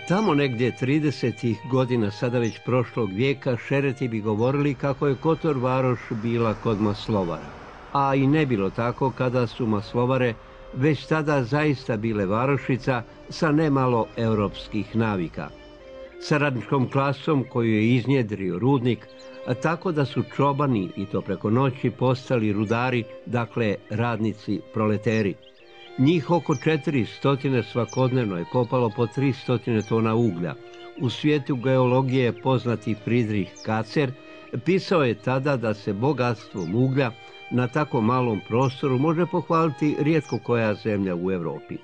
Tamo negdje 30. godina sada već prošlog vijeka šereti bi govorili kako je Kotor Varoš bila kod maslovara. A i ne bilo tako kada su maslovare već tada zaista bile varošica sa nemalo europskih navika. Sa radničkom klasom koju je iznjedrio rudnik, tako da su čobani, i to preko noći, postali rudari, dakle radnici proleteri. Njih oko 400 svakodnevno je kopalo po 300 tona uglja. U svijetu geologije poznati Friedrich Kacer pisao je tada da se bogatstvom uglja na tako malom prostoru može pohvaliti rijetko koja zemlja u Europi.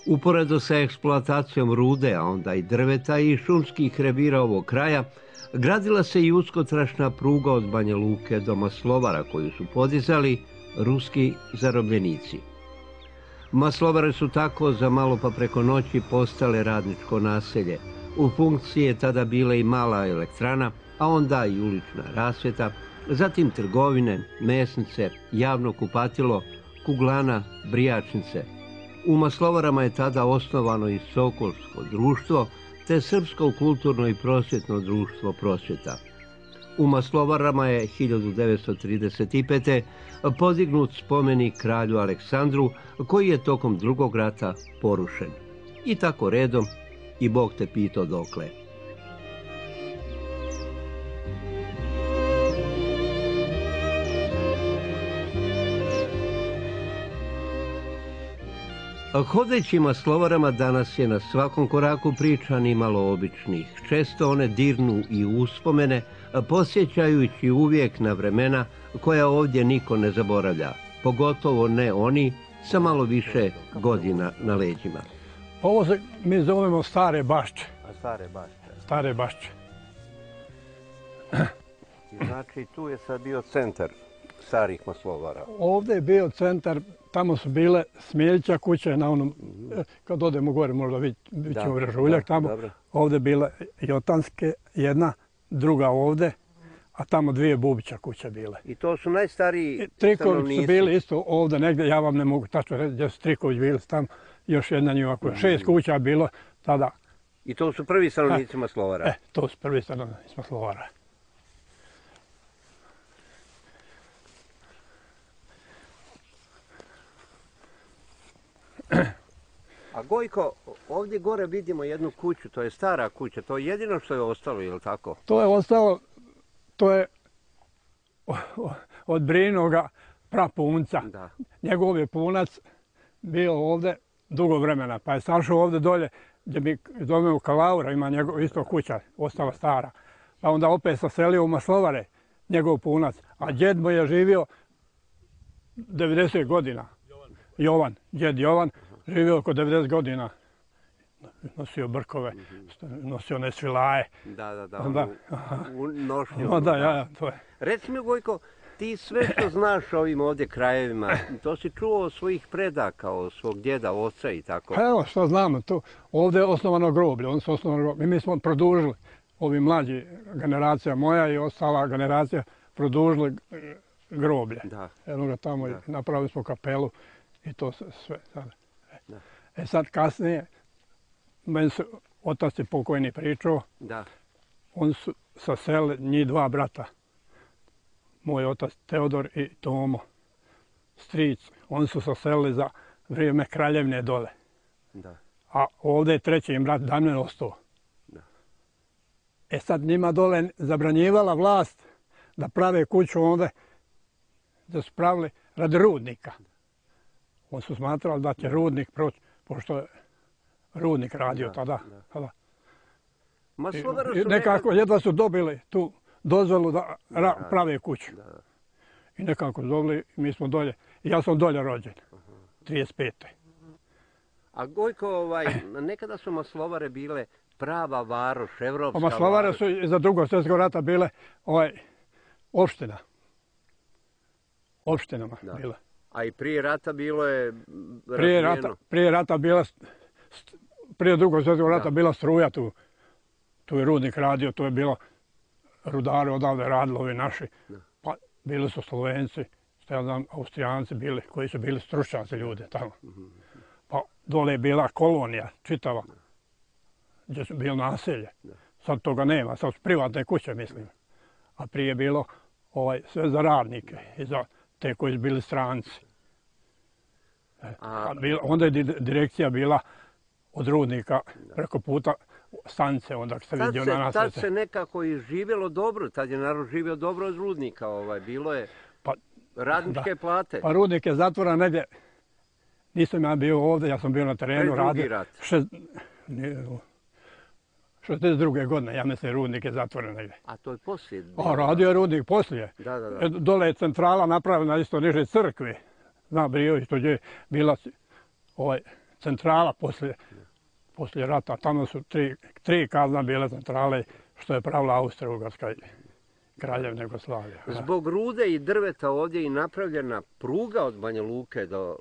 Uporedo sa eksploatacijom rude, a onda i drveta i šumskih revira ovog kraja, gradila se i uskotrašna pruga od Banja Luke do Maslovara koju su podizali ruski zarobljenici. Maslovare su tako za malo pa preko noći postale radničko naselje. U funkciji je tada bila i mala elektrana, a onda i ulična rasvjeta, zatim trgovine, mesnice, javno kupatilo, kuglana, brijačnice. U Maslovarama je tada osnovano i Sokolsko društvo, te Srpsko kulturno i prosvjetno društvo Prosvjeta. U Maslovarama je 1935. podignut spomenik kralju Aleksandru, koji je tokom Drugog rata porušen. I tako redom, i Bog te pitao dokle. Hodeći Maslovarama danas je na svakom koraku priča nimalo običnih. Često one dirnu i uspomene, posjećajući uvijek na vremena koja ovdje niko ne zaboravlja. Pogotovo ne oni sa malo više godina na leđima. Ovo se mi zovemo Stare Bašče. A Stare Bašče? Stare Bašče. Znači tu je sad bio centar starih Maslovara. Ovdje je bio centar, tamo su bile Smiljića kuće, na onom, kad odemo gore možda vidjet ćemo Režuljak tamo. Dobro. Ovdje je bila Jotanske jedna, druga ovdje, a tamo dvije Bubića kuće bile. I to su najstariji Triković su bili isto ovdje negdje, ja vam ne mogu tačno reći gdje su Triković bili, tamo još jedna njima kuća. 6 kuća bilo tada. I to su prvi stanovnici Maslovara? To su prvi stanovnici Maslovara. A Gojko, ovdje gore vidimo jednu kuću, to je stara kuća, to je jedino što je ostalo, je li tako? To je ostalo, to je od Brinoga prapunca. Da. Njegov je punac bio ovdje dugo vremena, pa je sašao ovdje dolje, gdje mi zovemo Kalaura, ima njegov isto kuća, ostala stara. Pa onda opet se selio u Maslovare, njegov punac. A djed mu je živio 90 godina. Jovan, djed Jovan. Živio oko 90 godina, nosio brkove, nosio one svilaje. Da, u nošnju. To je. Reci mi, Gojko, ti sve što znaš o ovim ovdje krajevima, to si čuo od svojih predaka, od svog djeda, oca i tako? Evo što znamo, ovdje je osnovano groblje, oni su osnovano groblje. Mi smo produžili, ovi mlađi generacija moja i ostala generacija, produžili groblje. Evo ga tamo, napravili smo kapelu i to sve sada. Sad kasnije, meni su otac je pokojni pričao, oni su sa sela, njih dva brata, moj otac Teodor i Tomo, stric, oni su se selili za vrijeme kraljevne dole. A ovdje je treći im brat Damjan ostao. Sad njima dole zabranjivala vlast da prave kuću ovdje, da su pravili radi rudnika. Oni su smatrali da će rudnik proći, pošto je rudnik radio tada. I nekako jedva su dobili tu dozvolu da prave kuću. I nekako dobili, mi smo dolje. Ja sam dolje rođen, 35. A Gojko, nekada su Maslovare bile prava varoš, evropska varoš. Maslovare su za Drugog svjetskog rata bile opština. Opštinama bile. A i prije rata bilo je prije Drugog svjetskog rata bila struja tu. Tu je rudnik radio, tu je bilo rudari odavde radili ovi naši. Pa bili su Slovenci, što ja znam, Austrijanci bili, koji su bili stručnjaci ljudi tamo. Pa dole je bila kolonija čitava. gdje su bilo naselje. Sad toga nema, sad su privatne kuće, mislim. A prije je bilo sve za radnike i za te koji su bili stranci. Onda je direkcija bila od rudnika preko puta stanice, onda se vidio na nas. Tad se nekako i živjelo dobro, tad je narod živio dobro od rudnika, bilo je radničke plate. Pa rudnik je zatvoren negdje, nisam ja bio ovdje, ja sam bio na terenu, radio. Drugi rat. 62. godine, ja mislim, rudnik je zatvoren negdje. A to je poslije? Radio je rudnik poslije. Dole je centrala napravljena isto niže crkve. Zna Brijović, to je bila centrala poslije rata. Tamo su tri kazna bile centrale što je pravila Austro-Ugarska i Kraljevina Jugoslavija. Zbog rude i drveta ovdje je napravljena pruga od Banja Luke do...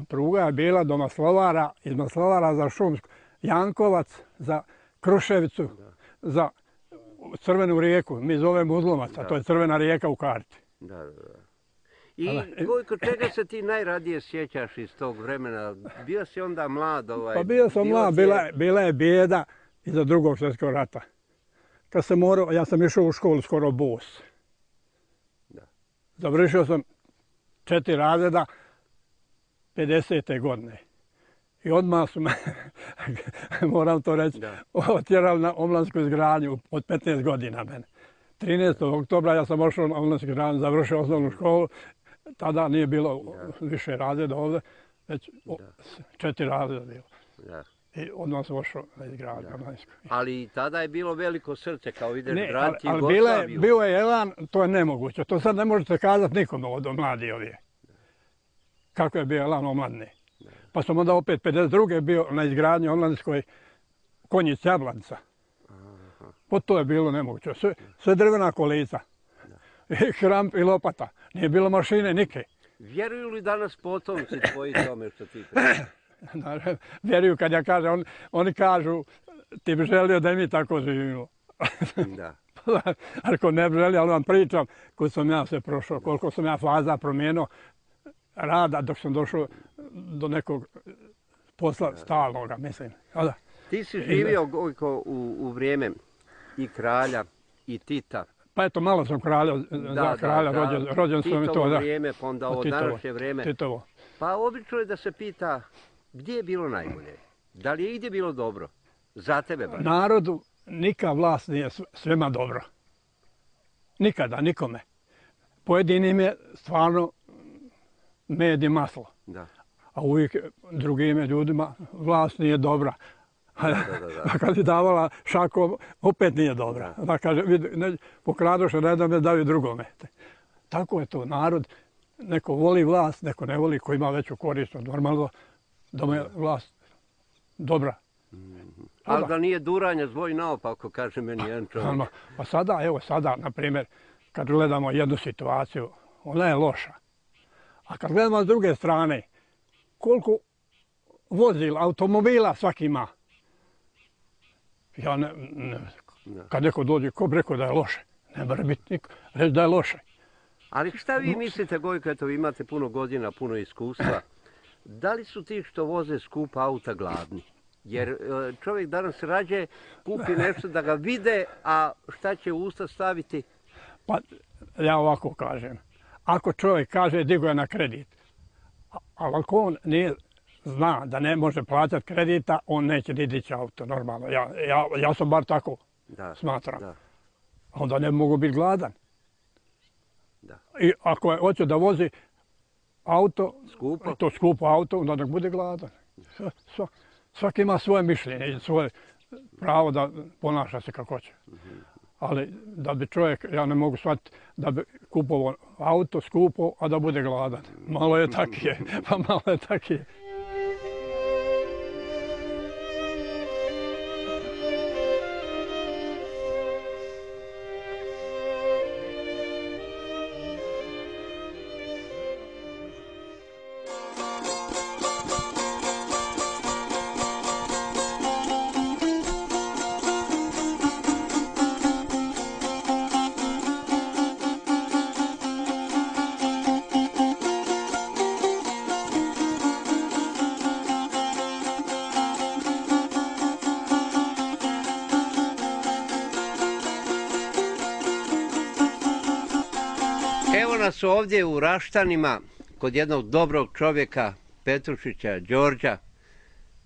Pruga je bila do Maslovara, iz Maslovara za Šumsku, Jankovac, za Kruševicu, za Crvenu rijeku. Mi zovemo Uzlomac, a to je Crvena rijeka u karti. I Gojko, čega se ti najradije sjećaš iz tog vremena? Bio si onda mlad? Pa bio sam mlad, bila je bijeda iza Drugog svjetskog rata. Kad sam morao, ja sam išao u školu skoro bos. Završio sam 4 razreda 50. godine. I odmah su me, moram to reći, otjerali na omlansku izgradnju od 15 godina mene. 13. oktobra ja sam ošao na omlansku izgradnju, završio osnovnu školu. Tada nije bilo više razreda ovdje, već 4 razreda bilo. I odmah sam ošao na izgradnju omlansku. Ali tada je bilo veliko srce, kao ideš graditi Jugoslaviju. Ali bio je elan, to je nemoguće. To sad ne možete kazati nikome od mladi ovdje. Kako je bio elan omladni. Pa sam onda opet 52. bio na izgradnji omladinskoj Konjic Jablanca. To je bilo nemoguće. Sve drvena kolica. Hramp i lopata. Nije bilo mašine nike. Vjeruju li danas potomci tvoji tome što ti pričaš? Vjeruju kad ja kažem. Oni kažu ti bi želio da i mi tako živimo. Da. Ako ne bi želio, ali vam pričam kud sam ja se prošao, koliko sam ja faza promijenio rada dok sam došao do nekog posla stalnoga, mislim. Ti si živio, Gojko, u vrijeme i kralja i Tita. Pa eto, malo sam kralja, rođen sam i to. Titovo vrijeme, pa onda ovo današnje vrijeme. Titovo. Pa obično je da se pita gdje je bilo najbolje? Da li je igdje bilo dobro? Za tebe baš? Narodu nikad vlast nije svema dobro. Nikada, nikome. Pojedinim je stvarno med i maslo. A uvijek drugim ljudima vlast nije dobra. A kad je davala šakom, opet nije dobra. Da kaže, pokradoše, ne da me daju drugome. Tako je to. Narod, neko voli vlast, neko ne voli, ko ima veću korist. Normalno da mu je vlast dobra. Ali da nije duranja zvoj naopako, kaže meni jedan čovjek. Pa sada, na primjer, kad gledamo jednu situaciju, ona je loša. A kad gledamo s druge strane, koliko vozila, automobila svaki ima. Ja kad neko dođe, ko bi rekao da je loše? Ne mora biti niko reći da je loše. Ali šta vi mislite, Gojko, eto vi imate puno godina, puno iskustva, da li su ti što voze skupa auta gladni? Jer čovjek danas rađe kupi nešto da ga vide, a šta će u usta staviti? Pa ja ovako kažem. Ako čovjek kaže digo je na kredit, ali ako on nije zna da ne može plaćati kredita, on neće ni dići auto, normalno. Ja sam bar tako smatram. Onda ne mogu biti gladan. I ako hoće da vozi auto, to skupo auto, onda nek bude gladan. Svaki ima svoje mišljenje i svoje pravo da ponaša se kako hoće. Ali da bi čovjek, ja ne mogu shvatiti, da bi kupovao auto skupo, a da bude gladan. Malo je takije, pa malo je takije. danas ovdje u Raštanima kod jednog dobrog čovjeka, Petrušića, Đorđa,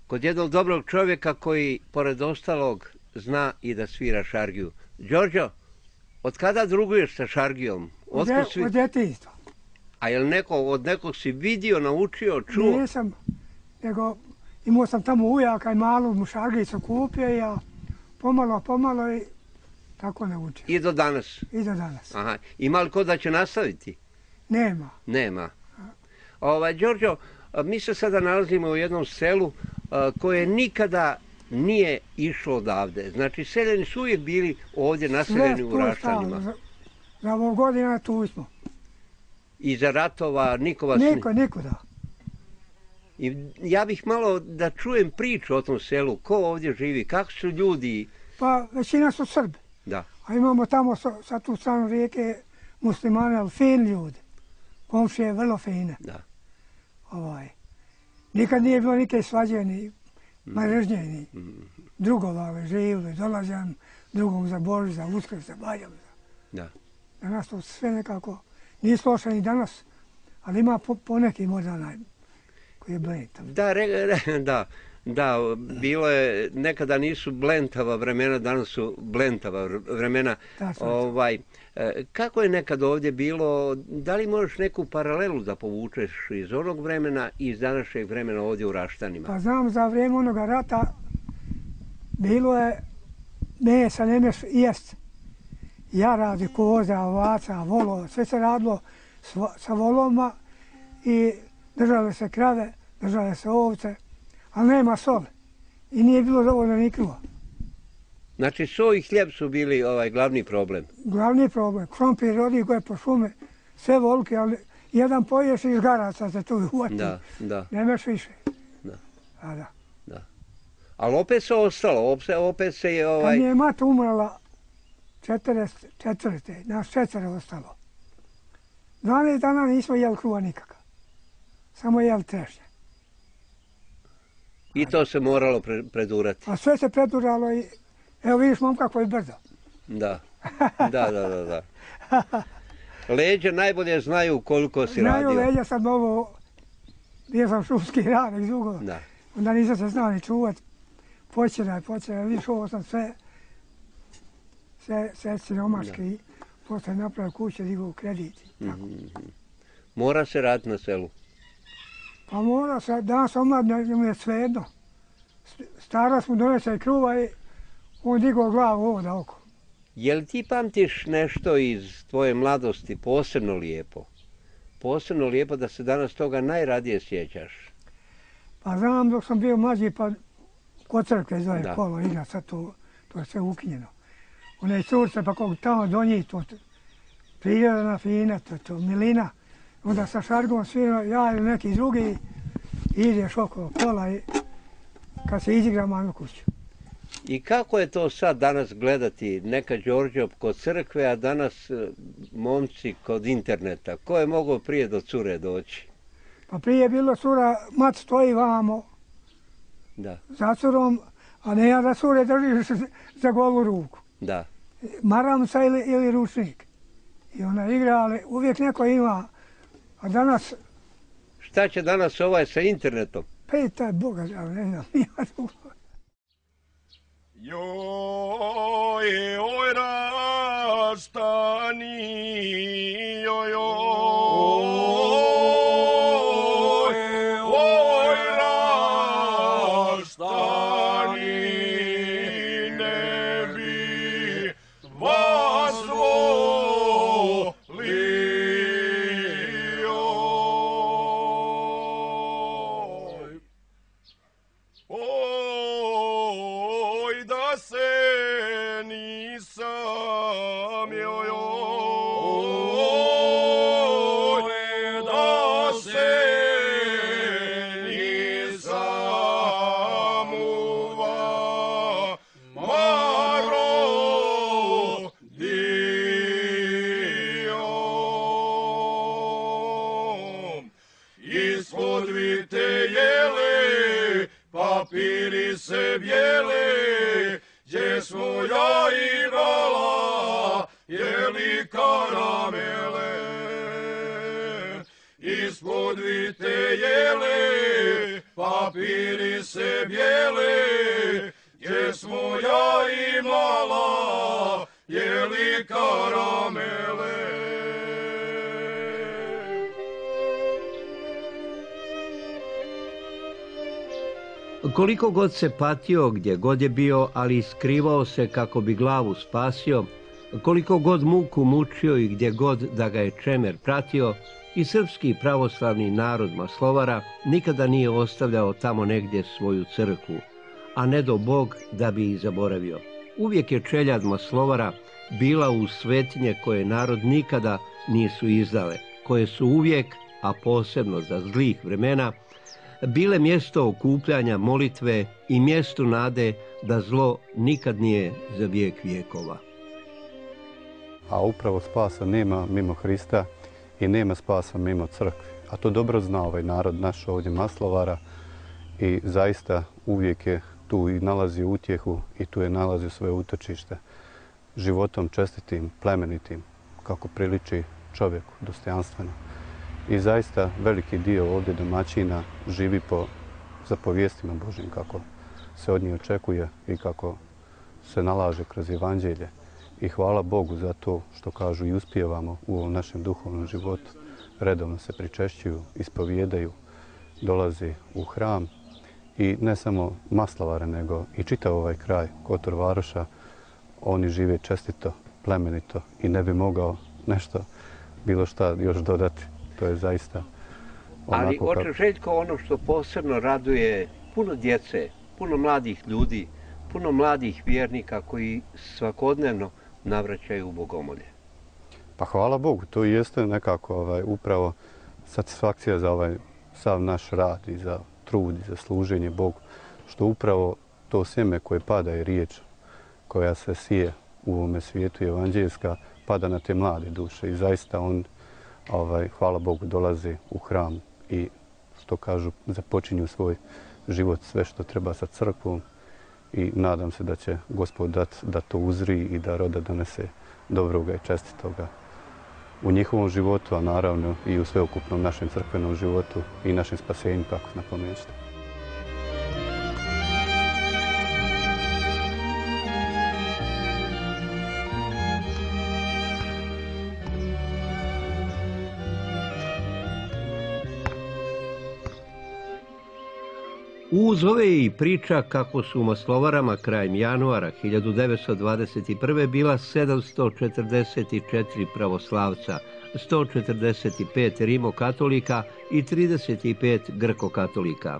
kod jednog dobrog čovjeka koji, pored ostalog, zna i da svira šargiju. Đorđo, od kada druguješ sa šargijom? Od djetinjstva. A je li od nekog si vidio, naučio, čuo? Nisam, nego imao sam tamo ujaka i malu mu šargijicu kupio i ja pomalo i tako naučio. I do danas? I do danas. Aha. Ima li ko da će nastaviti? Nema. Nema. Đorđo, mi se sada nalazimo u jednom selu koje nikada nije išlo odavde. Znači, seljeni su uvijek bili ovdje naseljeni u Raštanima. Za ovog godina tu smo. I za ratova niko Nikuda. I ja bih malo da čujem priču o tom selu. Ko ovdje živi? Kako su ljudi? Pa većina su Srbi. Da. A imamo tamo sa tu stranu rijeke muslimane, ali fin ljudi. Komšije vrlo fine. Da. Nikad nije bilo nike svađe, ni mržnje, ni drugova živili. Dolazim drugom za Božić, za Uskrs, za Bajram. Da. Danas to sve nekako nije sloša ni danas, ali ima poneki možda onaj koji je blentav. Da, bilo je, nekada nisu blentava vremena, danas su blentava vremena. Kako je nekad ovdje bilo, da li možeš neku paralelu da povučeš iz onog vremena i iz današnjeg vremena ovdje u Raštanima? Pa znam, za vrijeme onoga rata bilo je mesa, ne meš jest. Jaradi, koza, ovaca, volova, sve se radilo sa volovima i držale se krave, držale se ovce, ali nema soli i nije bilo dovoljno ni kruha. Znači, so i hljeb su bili glavni problem? Glavni problem. Krompir rodi koje po šume, sve volke, ali jedan poješ i žgaraca se tu uvati. Da. Nemaš više. Da. Ali opet se ostalo, opet se je Kad je mata umrla 44. Nas 4 ostalo. 12 dana nismo jeli kruha nikakav. Samo jeli trešnje. I to se moralo predurati? A sve se preduralo i evo vidiš momka koji je brzo. Da. Leđa najbolje znaju koliko si radio. Znaju leđa, sad ovo, bio sam šumski radnik dugo. Onda nisam se znao ni čuvat. Počeraj, vidiš ovo sam sve siromaški. Posle napravio kuće, digao kredit. Mora se raditi na selu? Pa mora se, danas omladno je svejedno. Starac mu donese kruva i on digao glavu ovdje oko. Je li ti pamtiš nešto iz tvoje mladosti posebno lijepo? Posebno lijepo da se danas toga najradije sjećaš? Pa znam dok sam bio mlađi pa kod crkve zove kolo igra, sad to je sve ukinjeno. One curce pa kog tamo do njih, to prirodna fina, to milina. Onda sa šargom svirao ja ili neki drugi ideš okolo kola i kad se izigra manju kuću. I kako je to sad danas gledati neka Đorđo kod crkve, a danas momci kod interneta? Ko je mogao prije do cure doći? Pa prije je bilo cura, mat stoji vamo za curom, a ne ja da cure držiš za golu ruku. Da. Maramca ili ručnik. I ona igra, ali uvijek neko ima. A danas... Šta će danas sa internetom? Pitaj Boga, ne znam, ima tu. Joj, Raštani, joj, Raštani, ne bi vas papiri se bijele, gdje smo ja igrala, jeli karamele. žite jele, papiri se bijele, gdje smo ja imala, jeli karamele. Koliko god se patio, gdje god je bio, ali skrivao se kako bi glavu spasio, koliko god muku mučio i gdje god da ga je čemer pratio, i srpski pravoslavni narod Maslovara nikada nije ostavljao tamo negdje svoju crkvu, a ne do Bog da bi ih zaboravio. Uvijek je čeljad Maslovara bila u svetinje koje narod nikada nisu izdale, koje su uvijek, a posebno za zlih vremena, bile mjesto okupljanja, molitve i mjesto nade da zlo nikad nije za vijek vijekova. A upravo spasa nema mimo Hrista i nema spasa mimo crkve. A to dobro zna ovaj narod naš ovdje Maslovara i zaista uvijek je tu i nalazi utjehu i tu je nalazi svoje utočište životom čestitim, plemenitim, kako priliči čovjeku, dostojanstveno. I zaista veliki dio ovdje domaćina živi po zapovijestima Božjim, kako se od njih očekuje i kako se nalaže kroz evanđelje. I hvala Bogu za to što kažu i uspijevamo u ovom našem duhovnom životu. Redovno se pričešćuju, ispovijedaju, dolazi u hram i ne samo Maslovare, nego i čitav ovaj kraj, Kotor Varoša, oni žive čestito, plemenito i ne bi mogao nešto, bilo šta još dodati. To je zaista onako. Ali oče Željko, ono što posebno raduje puno djece, puno mladih ljudi, puno mladih vjernika koji svakodnevno navraćaju u bogomolje. Pa hvala Bogu, to jeste nekako upravo satisfakcija za ovaj sav naš rad i za trud i za služenje Bogu, što upravo to sjeme koje pada i riječ koja se sije u ovome svijetu evanđeljska pada na te mlade duše i zaista on, hvala Bogu, dolazi u hram i što kažu, započinju svoj život sve što treba sa crkvom i nadam se da će Gospod dati da to uzri i da roda donese dobroga i čestitoga u njihovom životu, a naravno i u sveukupnom našem crkvenom životu i našem spasenju, kako napomenuti. Uz ove i priča kako su u Maslovarama krajem januara 1921. bila 744 pravoslavca, 145 rimokatolika i 35 grkokatolika.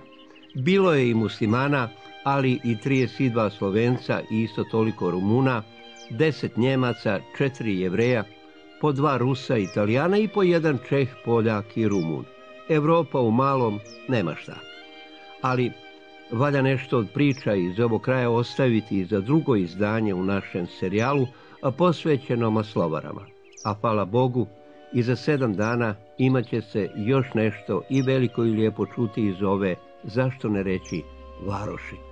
Bilo je i muslimana, ali i 32 Slovenca i isto toliko Rumuna, 10 Njemaca, 4 Jevreja, po 2 Rusa, Italijana i po 1 Čeh, Poljak i Rumun. Evropa u malom nema šta. Ali valja nešto od priča iz ovog kraja ostaviti za drugo izdanje u našem serijalu, posvećeno Maslovarama. A hvala Bogu, i za 7 dana imat će se još nešto i veliko i lijepo čuti iz ove, zašto ne reći, varoši.